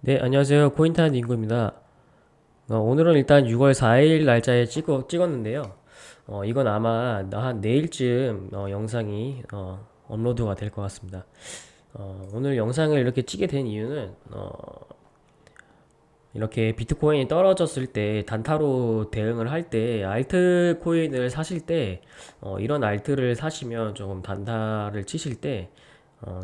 네, 안녕하세요. 코인타는 닝구입니다. 오늘은 일단 6월 4일 날짜에 찍었는데요. 이건 아마 한 내일쯤 영상이 업로드가 될 것 같습니다. 오늘 영상을 이렇게 찍게 된 이유는 이렇게 비트코인이 떨어졌을 때 단타로 대응을 할 때 알트 코인을 사실 때 이런 알트를 사시면 조금 단타를 치실 때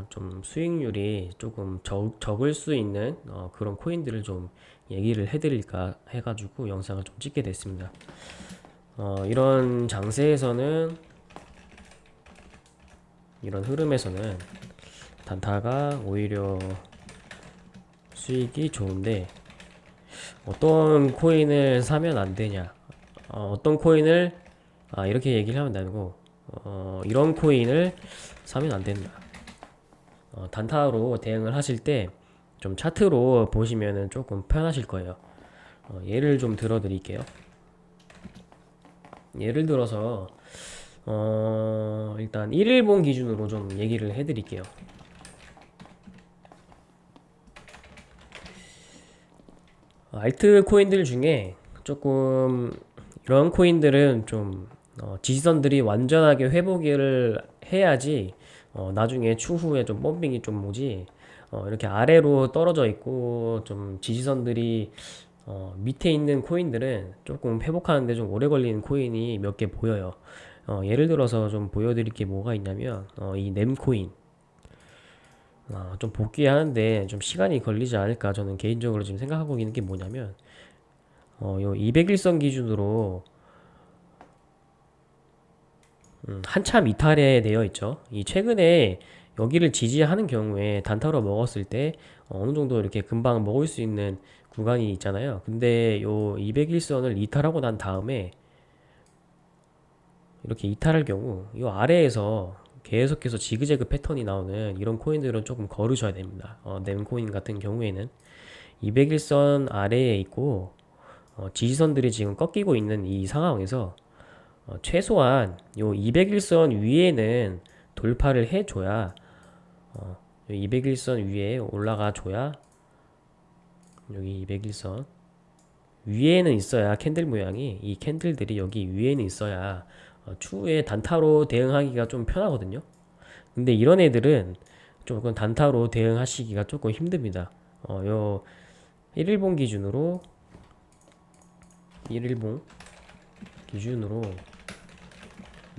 좀 수익률이 조금 적을 수 있는 그런 코인들을 좀 얘기를 해드릴까 해가지고 영상을 좀 찍게 됐습니다. 이런 장세에서는 이런 흐름에서는 단타가 오히려 수익이 좋은데 어떤 코인을 사면 안 되냐? 어떤 코인을 이렇게 얘기를 하면 되고 이런 코인을 사면 안 된다. 단타로 대응을 하실 때 좀 차트로 보시면은 조금 편하실 거예요. 예를 좀 들어 드릴게요. 예를 들어서 일단 1일봉 기준으로 좀 얘기를 해 드릴게요. 알트 코인들 중에 조금 이런 코인들은 좀 지지선들이 완전하게 회복을 해야지 나중에 추후에 좀 펌핑이 좀 오지. 이렇게 아래로 떨어져 있고 좀 지지선들이 밑에 있는 코인들은 조금 회복하는데 좀 오래 걸리는 코인이 몇 개 보여요. 예를 들어서 좀 보여드릴 게 뭐가 있냐면 이 nem코인 좀 복귀하는데 좀 시간이 걸리지 않을까 저는 개인적으로 지금 생각하고 있는 게 뭐냐면 요 200일선 기준으로 한참 이탈에 되어 있죠. 이 최근에 여기를 지지하는 경우에 단타로 먹었을 때 어느 정도 이렇게 금방 먹을 수 있는 구간이 있잖아요. 근데 요 200일선을 이탈하고 난 다음에 이렇게 이탈할 경우 요 아래에서 계속해서 지그재그 패턴이 나오는 이런 코인들은 조금 거르셔야 됩니다. 넴코인 같은 경우에는 200일선 아래에 있고 지지선들이 지금 꺾이고 있는 이 상황에서 최소한 요 200일선 위에는 돌파를 해줘야 요 200일선 위에 올라가 줘야 여기 200일선 위에는 있어야 캔들 모양이 이 캔들들이 여기 위에는 있어야 추후에 단타로 대응하기가 좀 편하거든요. 근데 이런 애들은 조금 단타로 대응하시기가 조금 힘듭니다. 요 1일봉 기준으로 1일봉 기준으로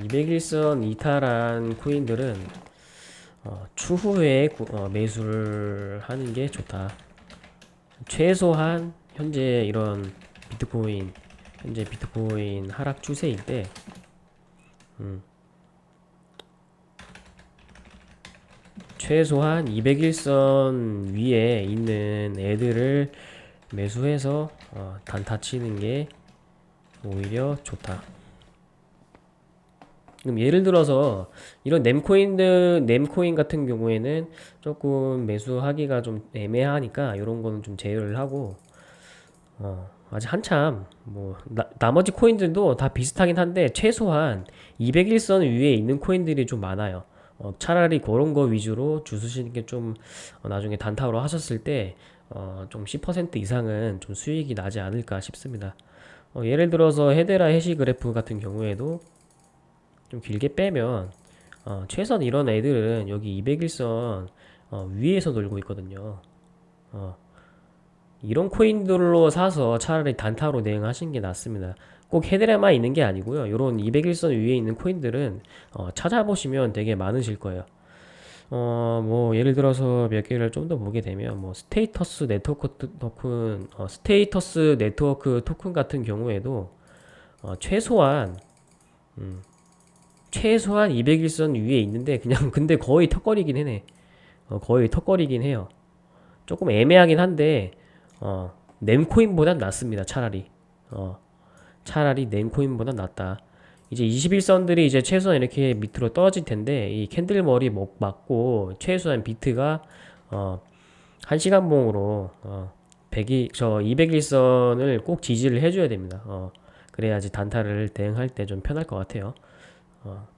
200일선 이탈한 코인들은 추후에 매수를 하는 게 좋다. 최소한 현재 이런 비트코인 현재 비트코인 하락 추세일 때 최소한 200일선 위에 있는 애들을 매수해서 단타 치는 게 오히려 좋다. 그럼 예를 들어서 이런 넴코인 같은 경우에는 조금 매수하기가 좀 애매하니까 이런 거는 좀 제외를 하고 아직 한참 뭐 나머지 코인들도 다 비슷하긴 한데 최소한 200일선 위에 있는 코인들이 좀 많아요. 차라리 그런 거 위주로 주수시는 게 좀 나중에 단타로 하셨을 때 좀 10% 이상은 좀 수익이 나지 않을까 싶습니다. 예를 들어서 헤데라 해시 그래프 같은 경우에도 좀 길게 빼면 최선 이런 애들은 여기 200일선 위에서 놀고 있거든요. 어, 이런 코인들로 사서 차라리 단타로 대응하시는 게 낫습니다. 꼭 헤드라만 있는 게 아니고요. 이런 200일선 위에 있는 코인들은 찾아보시면 되게 많으실 거예요. 뭐 예를 들어서 몇 개를 좀 더 보게 되면 뭐 스테이터스 네트워크 토큰 같은 경우에도 최소한 최소한 200일선 위에 있는데 그냥 근데 거의 턱걸이긴 해네. 거의 턱걸이긴 해요. 조금 애매하긴 한데 넴코인보단 낫습니다. 차라리. 어, 차라리 넴코인보단 낫다. 이제 21선들이 이제 최소한 이렇게 밑으로 떨어질 텐데 이 캔들 머리 맞고 최소한 비트가 어, 1시간 봉으로 200일선을 꼭 지지를 해줘야 됩니다. 그래야지 단타를 대응할 때 좀 편할 것 같아요.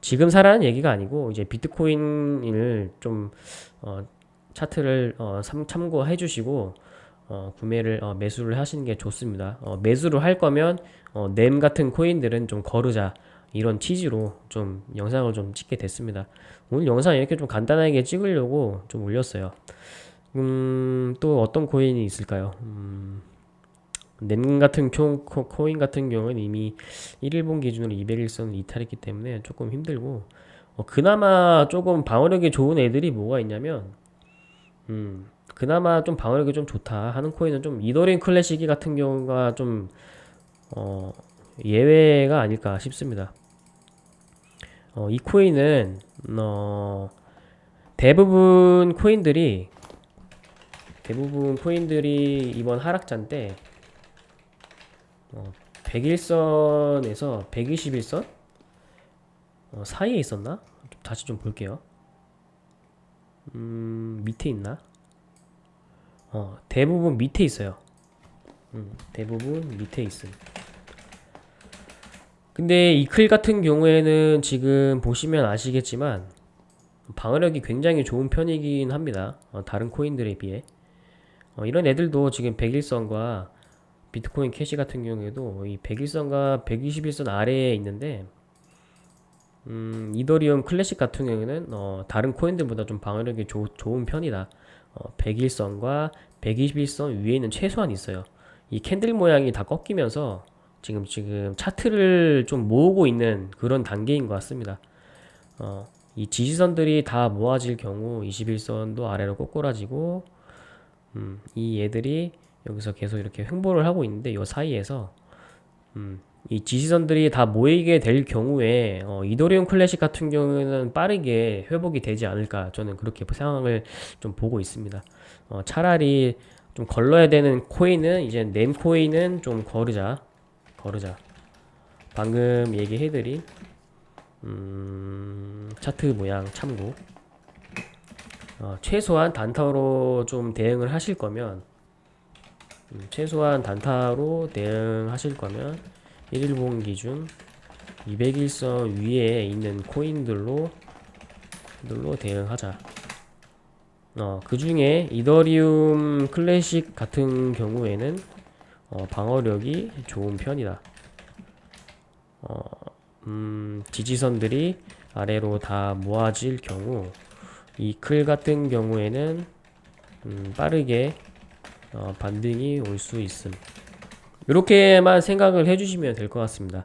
지금 사라는 얘기가 아니고 이제 비트코인을 좀 차트를 참고해 주시고 구매를 매수를 하시는 게 좋습니다. 매수를 할 거면 넴 같은 코인들은 좀 거르자 이런 취지로 좀 영상을 좀 찍게 됐습니다. 오늘 영상 이렇게 좀 간단하게 찍으려고 좀 올렸어요. 또 어떤 코인이 있을까요? 넴 같은 코인 같은 경우는 이미 1일봉 기준으로 200일선을 이탈했기 때문에 조금 힘들고, 그나마 조금 방어력이 좋은 애들이 뭐가 있냐면, 그나마 좀 방어력이 좀 좋다 하는 코인은 좀 이더리움 클래식이 같은 경우가 좀 어, 예외가 아닐까 싶습니다. 이 코인은 대부분 코인들이 이번 하락장 때 100일선에서 121선 사이에 있었나? 다시 좀 볼게요. 밑에 있나? 대부분 밑에 있어요. 대부분 밑에 있음. 근데 이클 같은 경우에는 지금 보시면 아시겠지만 방어력이 굉장히 좋은 편이긴 합니다. 다른 코인들에 비해. 이런 애들도 지금 100일선과 비트코인 캐시 같은 경우에도 이 100일선과 121선 아래에 있는데, 이더리움 클래식 같은 경우에는 다른 코인들보다 좀 방어력이 좋은 편이다. 100일선과 121선 위에는 최소한 있어요. 이 캔들 모양이 다 꺾이면서 지금 차트를 좀 모으고 있는 그런 단계인 것 같습니다. 이 지지선들이 다 모아질 경우 21선도 아래로 꼬꾸라지고, 이 얘들이 여기서 계속 이렇게 횡보를 하고 있는데 이 사이에서 이 지지선들이 다 모이게 될 경우에 이더리움 클래식 같은 경우에는 빠르게 회복이 되지 않을까, 저는 그렇게 상황을 좀 보고 있습니다. 차라리 좀 걸러야 되는 코인은 이제 넴 코인은 좀 거르자. 방금 얘기해드린 차트 모양 참고. 최소한 단타로 좀 대응을 하실 거면, 최소한 단타로 대응하실 거면 1일봉 기준 200일선 위에 있는 코인들로 대응하자. 그 중에 이더리움 클래식 같은 경우에는 방어력이 좋은 편이다. 지지선들이 아래로 다 모아질 경우 이클 같은 경우에는 빠르게 반등이 올 수 있음. 이렇게만 생각을 해주시면 될 것 같습니다.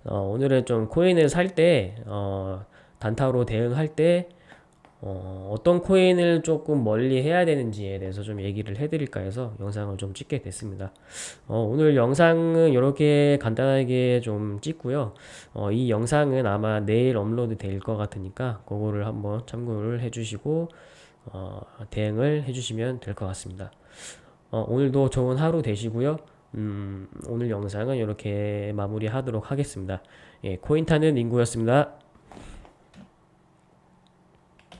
오늘은 좀 코인을 살 때, 단타로 대응할 때, 어떤 코인을 조금 멀리 해야 되는지에 대해서 좀 얘기를 해드릴까 해서 영상을 좀 찍게 됐습니다. 오늘 영상은 이렇게 간단하게 좀 찍고요. 이 영상은 아마 내일 업로드 될 것 같으니까 그거를 한번 참고를 해주시고 대응을 해주시면 될 것 같습니다. 오늘도 좋은 하루 되시고요. 오늘 영상은 이렇게 마무리하도록 하겠습니다. 예, 코인타는 링구였습니다.